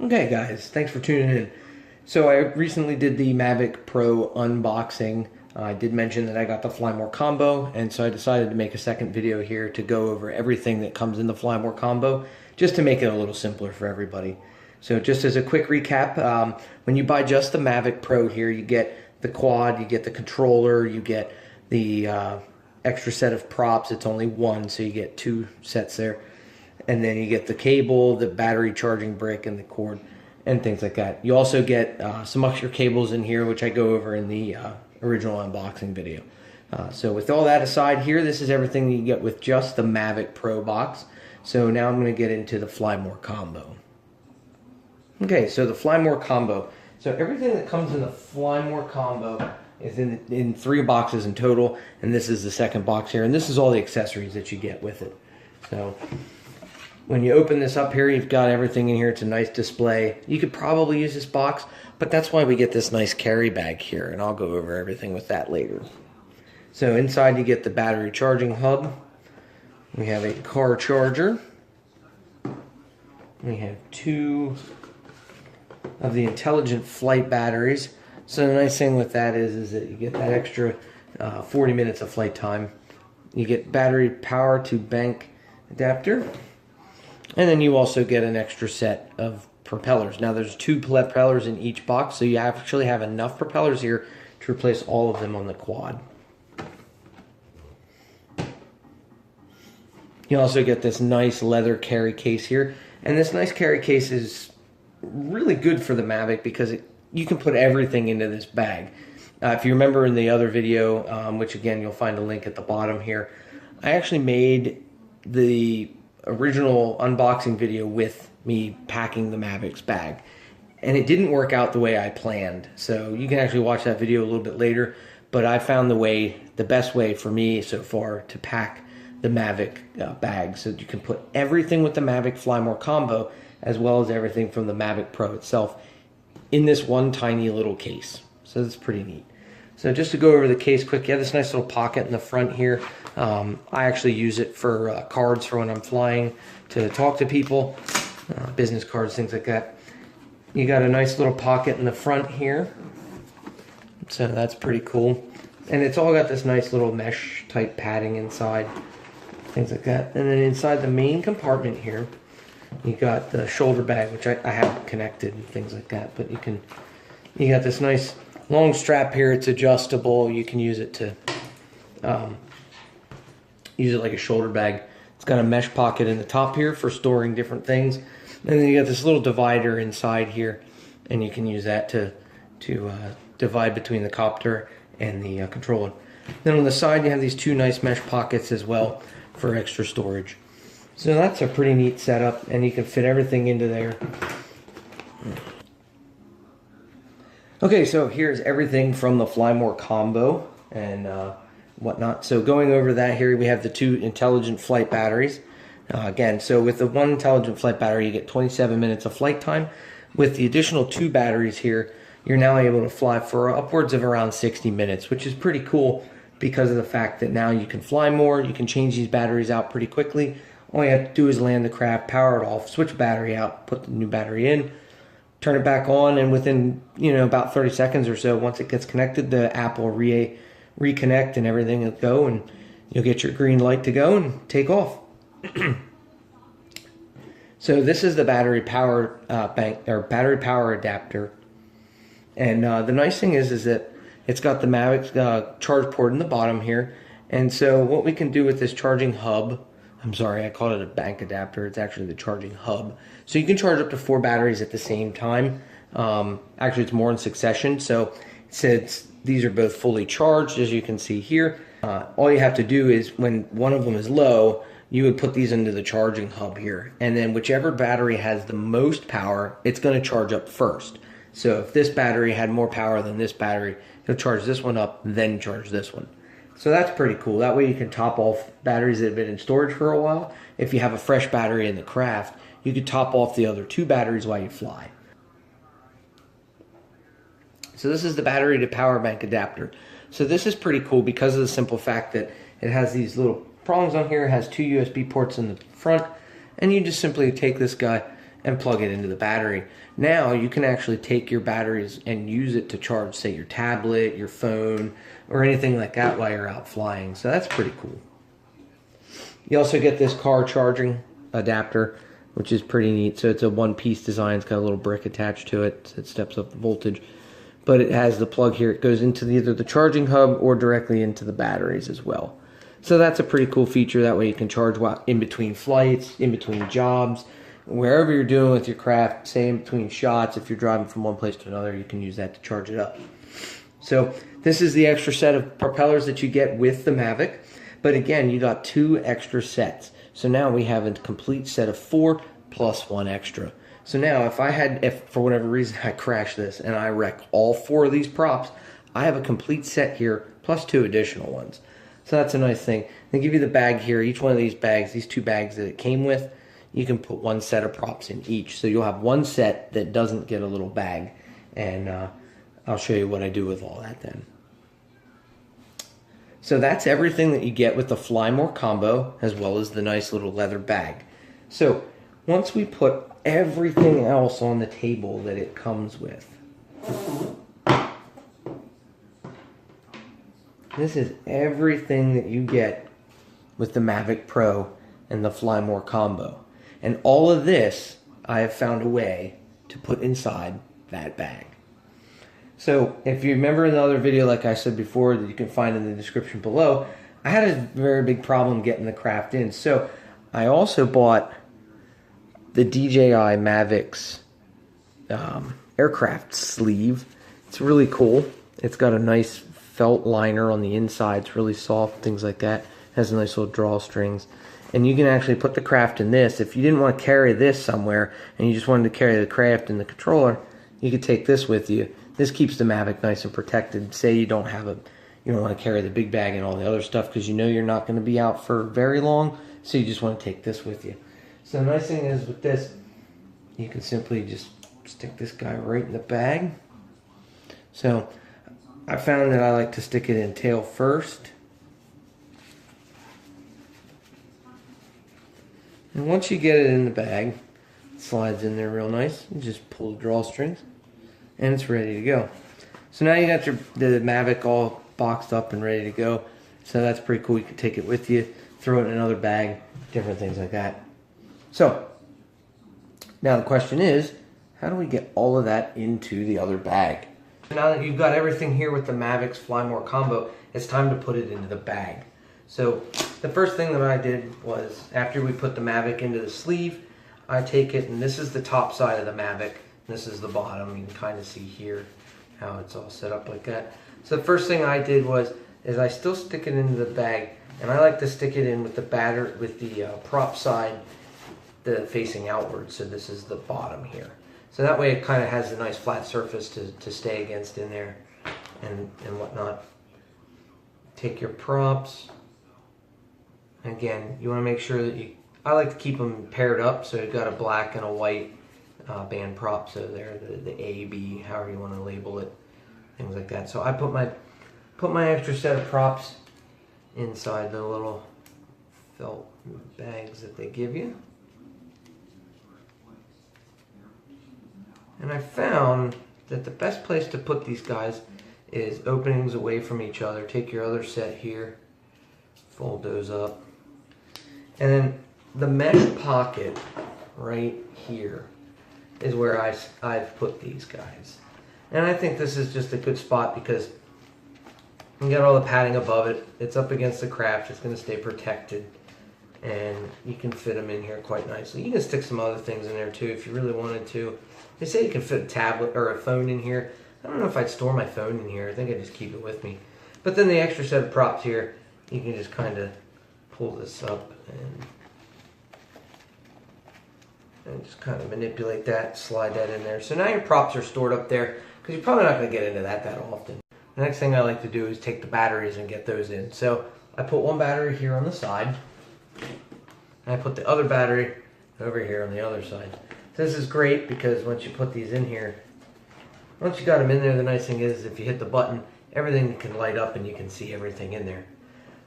Okay guys, thanks for tuning in. So I recently did the Mavic Pro unboxing. I did mention that I got the Fly More combo, and so I decided to make a second video here to go over everything that comes in the Fly More combo, just to make it a little simpler for everybody. So just as a quick recap, when you buy just the Mavic Pro here, you get the quad, you get the controller, you get the extra set of props. It's only one, so you get two sets there. And then you get the cable, the battery charging brick, and the cord, and things like that. You also get some extra cables in here, which I go over in the original unboxing video. So with all that aside here, this is everything you get with just the Mavic Pro box. So now I'm going to get into the Fly More combo. Okay, so the Fly More combo. So everything that comes in the Fly More combo is in 3 boxes in total, and this is the second box here, and this is all the accessories that you get with it. So when you open this up here, you've got everything in here. It's a nice display. You could probably use this box, but that's why we get this nice carry bag here, and I'll go over everything with that later. So inside you get the battery charging hub. We have a car charger. We have 2 of the intelligent flight batteries. So the nice thing with that is that you get that extra 40 minutes of flight time. You get battery power to bank adapter. And then you also get an extra set of propellers. Now there's 2 propellers in each box, so you actually have enough propellers here to replace all of them on the quad. You also get this nice leather carry case here. And this nice carry case is really good for the Mavic because you can put everything into this bag. If you remember in the other video, which again you'll find a link at the bottom here, I actually made the original unboxing video with me packing the Mavic's bag, and it didn't work out the way I planned, so you can actually watch that video a little bit later. But I found the best way for me so far to pack the Mavic bag, so that you can put everything with the Mavic Fly More combo as well as everything from the Mavic Pro itself in this one tiny little case. So that's pretty neat. So just to go over the case quick, you have this nice little pocket in the front here. I actually use it for cards for when I'm flying to talk to people, business cards, things like that. You got a nice little pocket in the front here. So that's pretty cool. And it's all got this nice little mesh type padding inside, things like that. And then inside the main compartment here, you got the shoulder bag, which I have connected and things like that. But you got this nice long strap here. It's adjustable. You can use it to use it like a shoulder bag. It's got a mesh pocket in the top here for storing different things, and then you got this little divider inside here, and you can use that to divide between the copter and the controller. Then on the side you have these 2 nice mesh pockets as well for extra storage. So that's a pretty neat setup, and you can fit everything into there. Okay, so here's everything from the Fly More combo and whatnot. So going over that, here we have the 2 intelligent flight batteries. Again, so with the 1 intelligent flight battery, you get 27 minutes of flight time. With the additional 2 batteries here, you're now able to fly for upwards of around 60 minutes, which is pretty cool because of the fact that now you can fly more. You can change these batteries out pretty quickly. All you have to do is land the craft, power it off, switch the battery out, put the new battery in, turn it back on, and within about 30 seconds or so, once it gets connected, the app will reconnect and everything will go, and you'll get your green light to go and take off. So this is the battery power bank or battery power adapter, and the nice thing is that it's got the Mavic charge port in the bottom here. And so what we can do with this charging hub, I'm sorry, I called it a bank adapter. It's actually the charging hub. So you can charge up to 4 batteries at the same time. Actually, it's more in succession. So since these are both fully charged, as you can see here, all you have to do is when one of them is low, you would put these into the charging hub here. And then whichever battery has the most power, it's going to charge up first. So if this battery had more power than this battery, it'll charge this one up, then charge this one. So that's pretty cool. That way you can top off batteries that have been in storage for a while. If you have a fresh battery in the craft, you could top off the other 2 batteries while you fly. So this is the battery to power bank adapter. So this is pretty cool because of the simple fact that it has these little prongs on here. It has 2 USB ports in the front, and you just simply take this guy and plug it into the battery. Now you can actually take your batteries and use it to charge, say, your tablet, your phone, or anything like that while you're out flying. So that's pretty cool. You also get this car charging adapter, which is pretty neat. So it's a one-piece design. It's got a little brick attached to it, so it steps up the voltage. But it has the plug here. It goes into either the charging hub or directly into the batteries as well. So that's a pretty cool feature. That way you can charge while in between flights, in between jobs, wherever you're doing with your craft, say in between shots. If you're driving from one place to another, you can use that to charge it up. So this is the extra set of propellers that you get with the Mavic. But again, you got 2 extra sets. So now we have a complete set of 4 plus 1 extra. So now if for whatever reason I crash this and I wreck all 4 of these props, I have a complete set here plus 2 additional ones. So that's a nice thing. They give you the bag here. Each one of these bags, these 2 bags that it came with, you can put 1 set of props in each. So you'll have 1 set that doesn't get a little bag. And I'll show you what I do with all that then. So that's everything that you get with the Fly More combo, as well as the nice little leather bag. So once we put everything else on the table that it comes with, this is everything that you get with the Mavic Pro and the Fly More combo. And all of this, I have found a way to put inside that bag. So if you remember in the other video, like I said before, that you can find in the description below, I had a very big problem getting the craft in. So I also bought the DJI Mavic's aircraft sleeve. It's really cool. It's got a nice felt liner on the inside. It's really soft, things like that. It has a nice little drawstrings. And you can actually put the craft in this. If you didn't want to carry this somewhere and you just wanted to carry the craft and the controller, you could take this with you. This keeps the Mavic nice and protected. Say you don't want to carry the big bag and all the other stuff because you know you're not going to be out for very long, so you just want to take this with you. So the nice thing is with this, you can simply just stick this guy right in the bag. So I found that I like to stick it in tail first. And once you get it in the bag, it slides in there real nice. You just pull the drawstrings and it's ready to go. So now you got the Mavic all boxed up and ready to go. So that's pretty cool. You can take it with you, throw it in another bag, different things like that. So now the question is, how do we get all of that into the other bag? Now that you've got everything here with the Mavic's Fly More combo, it's time to put it into the bag. So the first thing that I did was, after we put the Mavic into the sleeve, I take it, and this is the top side of the Mavic, this is the bottom. You can kind of see here how it's all set up like that. So the first thing I did is I still stick it into the bag, and I like to stick it in with the prop side facing outward. So this is the bottom here. So that way it kind of has a nice flat surface to stay against in there and whatnot. Take your props. Again, you want to make sure that I like to keep them paired up, so you've got a black and a white band prop, so they're the A, B, however you want to label it, things like that. So I put my extra set of props inside the little felt bags that they give you. And I found that the best place to put these guys is openings away from each other. Take your other set here, fold those up. And then the mesh pocket right here is where I've put these guys. And I think this is just a good spot because you got all the padding above it. It's up against the craft. It's going to stay protected. And you can fit them in here quite nicely. You can stick some other things in there too if you really wanted to. They say you can fit a tablet or a phone in here. I don't know if I'd store my phone in here. I think I'd just keep it with me. But then the extra set of props here, you can just kind of pull this up and just kind of manipulate that, slide that in there. So now your props are stored up there because you're probably not going to get into that often. The next thing I like to do is take the batteries and get those in. So I put one battery here on the side, and I put the other battery over here on the other side. This is great because once you put these in here, once you got them in there, the nice thing is if you hit the button, everything can light up and you can see everything in there.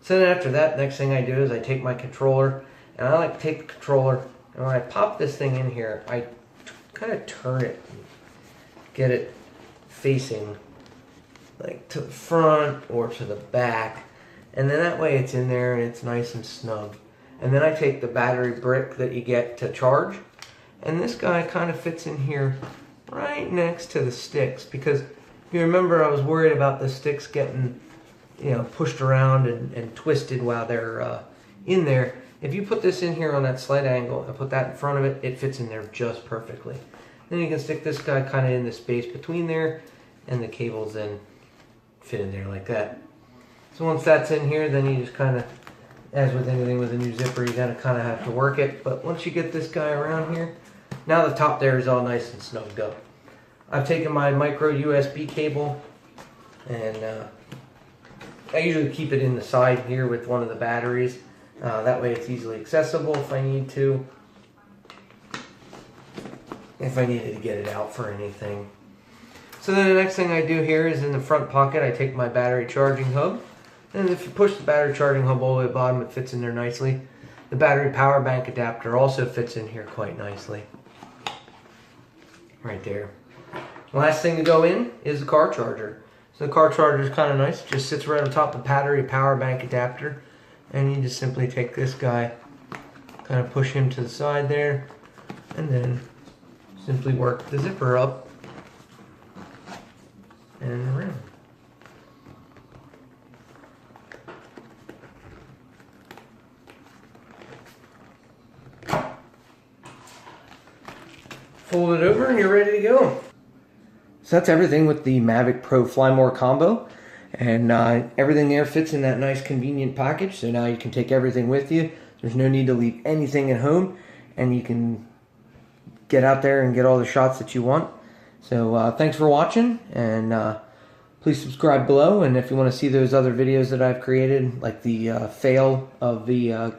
So then after that, next thing I do is I take my controller, and I like to take the controller, and when I pop this thing in here, I kind of turn it, get it facing like to the front or to the back, and then that way it's in there and it's nice and snug. And then I take the battery brick that you get to charge, and this guy kind of fits in here right next to the sticks, because if you remember, I was worried about the sticks getting, you know, pushed around and twisted while they're in there. If you put this in here on that slight angle and put that in front of it, it fits in there just perfectly. Then you can stick this guy kind of in the space between there, and the cables then fit in there like that. So once that's in here, then you just kind of, as with anything with a new zipper, you gotta kind of have to work it. But once you get this guy around here, now the top there is all nice and snugged up. I've taken my micro USB cable, and I usually keep it in the side here with one of the batteries. That way it's easily accessible if I need to. If I needed to get it out for anything. So then the next thing I do here is in the front pocket, I take my battery charging hub. And if you push the battery charging hub all the way to the bottom, it fits in there nicely. The battery power bank adapter also fits in here quite nicely. Right there. The last thing to go in is the car charger. So the car charger is kind of nice. It just sits right on top of the battery power bank adapter. And you just simply take this guy, kind of push him to the side there, and then simply work the zipper up and around. Fold it over and you're ready to go. So that's everything with the Mavic Pro Fly More combo. And everything there fits in that nice convenient package, so now you can take everything with you. There's no need to leave anything at home, and you can get out there and get all the shots that you want. So thanks for watching, and please subscribe below. And if you want to see those other videos that I've created, like the fail of the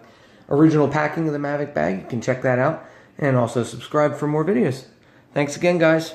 original packing of the Mavic bag, you can check that out. And also subscribe for more videos. Thanks again, guys.